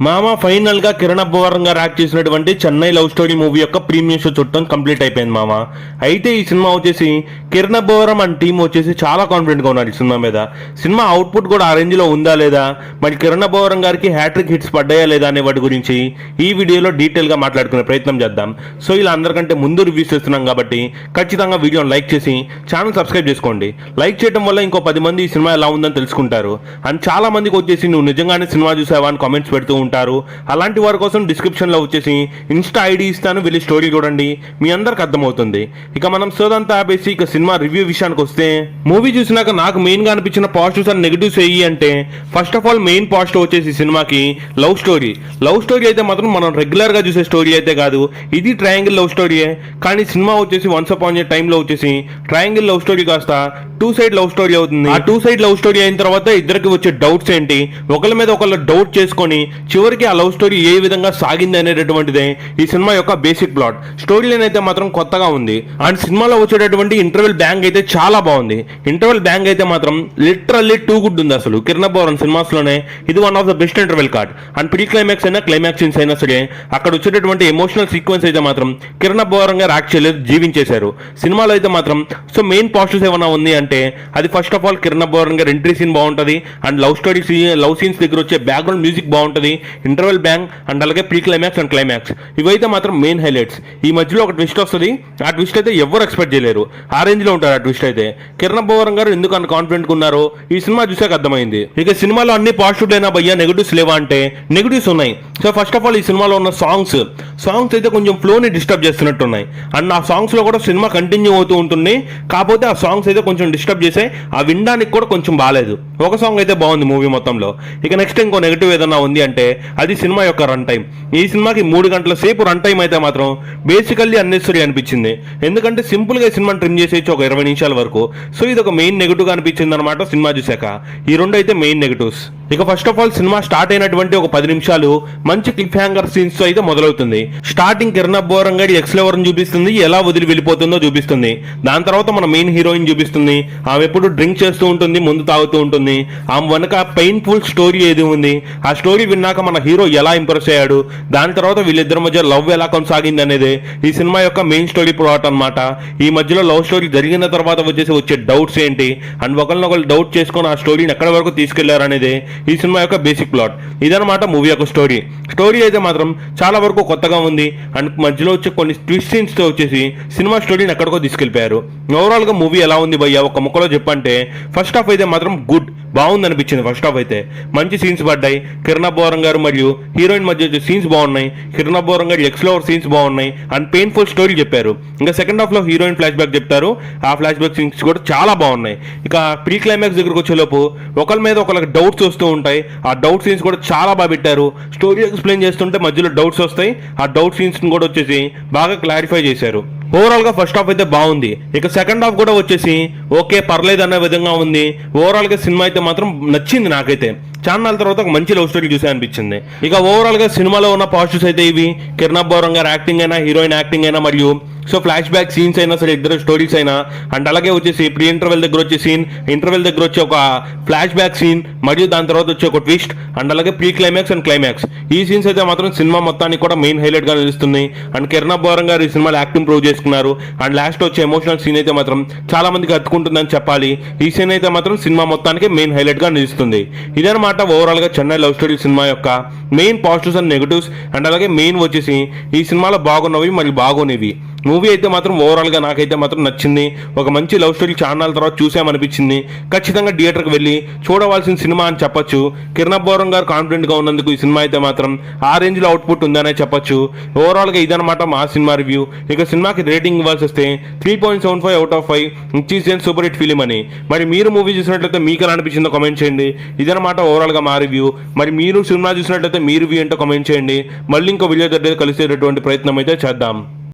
మామ ఫైనల్ గా కిరణ్ అబ్బవరం గారు యాక్ట్ చేసినటువంటి చెన్నై లవ్ స్టోరీ మూవీ యొక్క ప్రీమియర్ షో చుట్టం కంప్లీట్ అయిపోయింది మామ. అయితే ఈ సినిమా వచ్చేసి కిరణ్ అబ్బవరం అండ్ టీం వచ్చేసి చాలా కాన్ఫిడెంట్ గా ఉన్నారు ఈ సినిమా మీద. సినిమా అవుట్పుట్ కూడా ఆ రేంజ్ లో ఉందా లేదా, మరి కిరణ్ అబ్బవరం గారికి హ్యాట్రిక్ హిట్స్ పడ్డాయా లేదా అనే వాటి గురించి ఈ వీడియోలో డీటెయిల్ గా మాట్లాడుకునే ప్రయత్నం చేద్దాం. సో ఇలా అందరికంటే ముందు రివ్యూస్ చేస్తున్నాం కాబట్టి ఖచ్చితంగా వీడియోని లైక్ చేసి ఛానల్ సబ్స్క్రైబ్ చేసుకోండి. లైక్ చేయడం వల్ల ఇంకో 10 మంది ఈ సినిమా ఎలా ఉందని తెలుసుకుంటారు. అండ్ చాలా మందికి వచ్చేసి నువ్వు నిజంగానే సినిమా చూసావా అని కామెంట్స్ పెడుతూ ఉంటారు. అలాంటి వారి కోసం డిస్క్రిప్షన్ లో వచ్చేసి ఇన్స్టా ఐడి ఇస్తాను, వెళ్ళి స్టోరీ చూడండి, మీ అందరికి అర్థమవుతుంది. ఇక మనం సోదంతా ఆపేసి ఇక సినిమా రివ్యూ విషయానికి వస్తే, మూవీ చూసినాక నాకు మెయిన్ గా అనిపించిన పాజిటివ్స్ అండ్ నెగిటివ్స్ ఏవి అంటే, first of all main positive వచ్చేసి సినిమాకి లవ్ స్టోరీ. లవ్ స్టోరీ అయితే మాత్రం మనం రెగ్యులర్ గా చూసే స్టోరీ అయితే కాదు, ఇది ట్రయాంగిల్ లవ్ స్టోరీయే. కానీ సినిమా వచ్చేసి వన్స్ అపాన్ ఏ టైమ్ లో వచ్చేసి ట్రయాంగిల్ లవ్ స్టోరీ కాస్త 2 సైడ్ లవ్ స్టోరీ అవుతుంది. ఆ 2 సైడ్ లవ్ స్టోరీ అయిన తర్వాత ఇద్దరికి వచ్చే డౌట్స్ ఏంటి, ఒకళ్ళ మీద ఒకళ్ళు డౌట్ చేసుకొని చివరికి ఆ లవ్ స్టోరీ ఏ విధంగా సాగింది అనేటటువంటిదే ఈ సినిమా యొక్క బేసిక్ ప్లాట్. స్టోరీ లైన్ అయితే మాత్రం కొత్తగా ఉంది. అండ్ సినిమాలో వచ్చేటటువంటి ఇంటర్వెల్ బ్యాంగ్ అయితే చాలా బాగుంది. ఇంటర్వెల్ బ్యాంగ్ అయితే మాత్రం లిటరల్లీ టూ గుడ్ ఉంది. అసలు కిరణ్ అబ్బవరం సినిమాస్ లోనే ఇది one of the best interval card. And pre climax అయినా క్లైమాక్స్ సీన్స్ అయినా సరే అక్కడ వచ్చేటటువంటి ఎమోషనల్ సీక్వెన్స్ అయితే మాత్రం కిరణ్ అబ్బవరం గారు యాక్ట్ చేయలేదు, జీవించేశారు సినిమాలో అయితే మాత్రం. సో మెయిన్ పాజిటివ్స్ ఏమైనా ఉంది అంటే అది first of all Kiran Abbavaram గారు ఎంట్రీ సీన్ బాగుంటుంది. అండ్ లవ్ సీన్స్ దగ్గర వచ్చే బ్యాక్గ్రౌండ్ మ్యూజిక్ బాగుంటుంది, ఇంటర్వెల్ బ్యాంగ్ అండ్ అలాగే ప్రీ క్లైమాక్స్ అండ్ క్లైమాక్స్ ఇవైతే మాత్రం మెయిన్ హైలైట్స్. ఈ మధ్యలో ఒక ట్విస్ట్ వస్తుంది, ఆ ట్విస్ట్ అయితే ఎవరు ఎక్స్పెక్ట్ చేయలేరు, ఆ రేంజ్ లో ఉంటారు ఆ ట్విస్ట్ అయితే. కిరణ్ అబ్బవరం గారు ఎందుకు అంత కాన్ఫిడెంట్ ఉన్నారో ఈ సినిమా చూసాక అర్థమైంది. ఇక సినిమాలో అన్ని పాజిటివ్ అయినా భయ్యా నెగిటివ్స్ లేవా అంటే నెగిటివ్స్ ఉన్నాయి. సో ఫస్ట్ ఆఫ్ ఆల్ ఈ సినిమాలో ఉన్న సాంగ్స్ అయితే కొంచెం ఫ్లోని డిస్టర్బ్ చేస్తున్నట్టు ఉన్నాయి. అండ్ ఆ సాంగ్స్ లో కూడా సినిమా కంటిన్యూ అవుతూ ఉంటుంది, కాకపోతే ఆ సాంగ్స్ అయితే కొంచెం డిస్టర్బ్ చేసాయి, ఆ వినడానికి కూడా కొంచెం బాగాలేదు. ఒక సాంగ్ అయితే బాగుంది మూవీ మొత్తంలో. ఇక నెక్స్ట్ ఇంకో నెగిటివ్ ఏదన్నా ఉంది అంటే అది సినిమా యొక్క రన్ టైం. ఈ సినిమాకి 3 గంటల సేపు రన్ టైం అయితే మాత్రం బేసికల్లీ అన్నెసరీ అనిపించింది. ఎందుకంటే సింపుల్ గా సినిమా ట్రిమ్ చేసేయచ్చు ఒక 20 నిమిషాల వరకు. సో ఇది ఒక మెయిన్ నెగిటివ్ గా అనిపించింది అనమాట సినిమా చూసాక. ఈ రెండు అయితే మెయిన్ నెగిటివ్స్. ఇక first of all cinema start అయినటువంటి ఒక 10 నిమిషాలు మంచి క్లిప్ హ్యాంగర్ సీన్స్ తో అయితే మొదలవుతుంది. స్టార్టింగ్ కిరణ్ అబ్బవరం గారి ఎక్స్ లవర్ చూపిస్తుంది, ఎలా వదిలి వెళ్ళిపోతుందో చూపిస్తుంది. దాని తర్వాత మన మెయిన్ హీరోయిన్ చూపిస్తుంది, ఆమె ఎప్పుడు డ్రింక్ చేస్తూ ఉంటుంది, ముందు తాగుతూ ఉంటుంది. ఆమె వెనక పెయిన్ఫుల్ స్టోరీ ఏది ఉంది, ఆ స్టోరీ విన్నాక మన హీరో ఎలా ఇంప్రెస్ అయ్యాడు, దాని తర్వాత వీళ్ళిద్దరి మధ్య లవ్ ఎలా కొనసాగింది అనేది ఈ సినిమా యొక్క మెయిన్ స్టోరీ ప్లాట్ అనమాట. ఈ మధ్యలో లవ్ స్టోరీ జరిగిన తర్వాత వచ్చే డౌట్స్ ఏంటి, అండ్ ఒకరినొకరు డౌట్ చేసుకొని ఆ స్టోరీని ఎక్కడి వరకు తీసుకెళ్లారు అనేది ఈ సినిమా యొక్క బేసిక్ ప్లాట్. ఇదనమాట మూవీ యొక్క స్టోరీ అయితే మాత్రం చాలా వరకు కొత్తగా ఉంది. అండ్ మధ్యలో వచ్చే కొన్ని ట్విస్ట్ సీన్స్ తో వచ్చేసి సినిమా స్టోరీని ఎక్కడికో తీసుకెళ్లిపోయారు. ఓవరాల్ గా మూవీ ఎలా ఉంది భయ్యా ఒక ముక్కలో చెప్పంటే, ఫస్ట్ హాఫ్ అయితే మాత్రం గుడ్, బాగుంది అనిపించింది. ఫస్ట్ హాఫ్ అయితే మంచి సీన్స్ పడ్డాయి. కిరణ్ అబ్బవరం గారు మరియు హీరోయిన్ మధ్య వచ్చే సీన్స్ బాగున్నాయి, కిరణ్ అబ్బవరం గారు ఎక్స్ లవర్ సీన్స్ బాగున్నాయి, అండ్ పెయిన్ఫుల్ స్టోరీ చెప్పారు. ఇంకా సెకండ్ హాఫ్ లో హీరోయిన్ ఫ్లాష్ బ్యాక్ చెప్తారు, ఆ ఫ్లాష్ బ్యాక్ సీన్స్ కూడా చాలా బాగున్నాయి. ఇక ప్రీ క్లైమాక్స్ దగ్గరకు వచ్చేలోపు ఒకరి మీద ఒకరికి డౌట్స్ వస్తూ ఉంటాయి, ఆ డౌట్ సీన్స్ కూడా చాలా బాగా పెట్టారు. స్టోరీ ఎక్స్ప్లెయిన్ చేస్తుంటే మధ్యలో డౌట్స్ వస్తాయి, ఆ డౌట్ సీన్స్ కూడా వచ్చేసి బాగా క్లారిఫై చేశారు. ఓవరాల్ గా ఫస్ట్ హాఫ్ అయితే బాగుంది. ఇక సెకండ్ హాఫ్ కూడా వచ్చేసి ఓకే పర్లేదు అనే విధంగా ఉంది. ఓవరాల్ గా సినిమా అయితే మాత్రం నచ్చింది నాకైతే. చాలా తర్వాత ఒక మంచి లవ్ స్టోరీ చూసే అనిపించింది. ఇక ఓవరాల్ గా సినిమాలో ఉన్న పాజిటివ్స్ అయితే ఇవి, కిరణ్ అబ్బవరం గారు యాక్టింగ్ అయినా, హీరోయిన్ యాక్టింగ్ అయినా, మరియు సో ఫ్లాష్ బ్యాక్ సీన్స్ అయినా సరే, ఇద్దరు స్టోరీస్ అయినా, అండ్ అలాగే వచ్చేసి ప్రీ ఇంటర్వెల్ దగ్గర వచ్చే సీన్, ఇంటర్వెల్ దగ్గర వచ్చే ఒక ఫ్లాష్ బ్యాక్ సీన్, మరియు దాని తర్వాత వచ్చే ఒక ట్విస్ట్, అండ్ అలాగే ప్రీ క్లైమాక్స్ అండ్ క్లైమాక్స్, ఈ సీన్స్ అయితే మాత్రం సినిమా మొత్తానికి కూడా మెయిన్ హైలైట్ గా నిలుస్తుంది. అండ్ కిరణ్ అబ్బవరం గారు ఈ సినిమాలో యాక్టింగ్ ప్రూవ్ చేసుకున్నారు. అండ్ లాస్ట్ వచ్చే ఎమోషనల్ సీన్ అయితే మాత్రం చాలా మందికి అతుకుంటుందని చెప్పాలి. ఈ సీన్ అయితే మాత్రం సినిమా మొత్తానికి మెయిన్ హైలైట్ గా నిలుస్తుంది. ఇదనమాట ఓవరాల్ గా చెన్నై లవ్ స్టోరీ సినిమా యొక్క main positives and negatives. And అలాగే మెయిన్ వచ్చేసి ఈ సినిమాలో బాగున్నవి మరియు బాగోనివి. మూవీ అయితే మాత్రం ఓవరాల్ గా నాకైతే మాత్రం నచ్చింది. ఒక మంచి లవ్ స్టోరీ ఛానల్ తర్వాత చూసామనిపించింది. ఖచ్చితంగా థియేటర్కి వెళ్ళి చూడవలసిన సినిమా అని చెప్పొచ్చు. కిరణ్ అబ్బవరం గారు కాన్ఫిడెంట్ గా ఉన్నందుకు ఈ సినిమా అయితే మాత్రం ఆ రేంజ్ లో అవుట్పుట్ ఉందనే చెప్పొచ్చు. ఓవరాల్ గా ఇదనమాట మా సినిమా రివ్యూ. ఇక సినిమాకి రేటింగ్ ఇవ్వాల్సి వస్తే 3.75 out of 5, which is an super hit film అని. మరి మీరు మూవీ చూసినట్లయితే మీకు ఎలా అనిపించిందో కామెంట్ చేయండి. ఇదనమాట ఓవరాల్ గా మా రివ్యూ. మరి మీరు సినిమా చూసినట్లయితే మీ రివ్యూ ఏంటో కామెంట్ చేయండి. మళ్ళీ ఇంకో వీడియో దగ్గర కలిసేటటువంటి ప్రయత్నం అయితే చేద్దాం.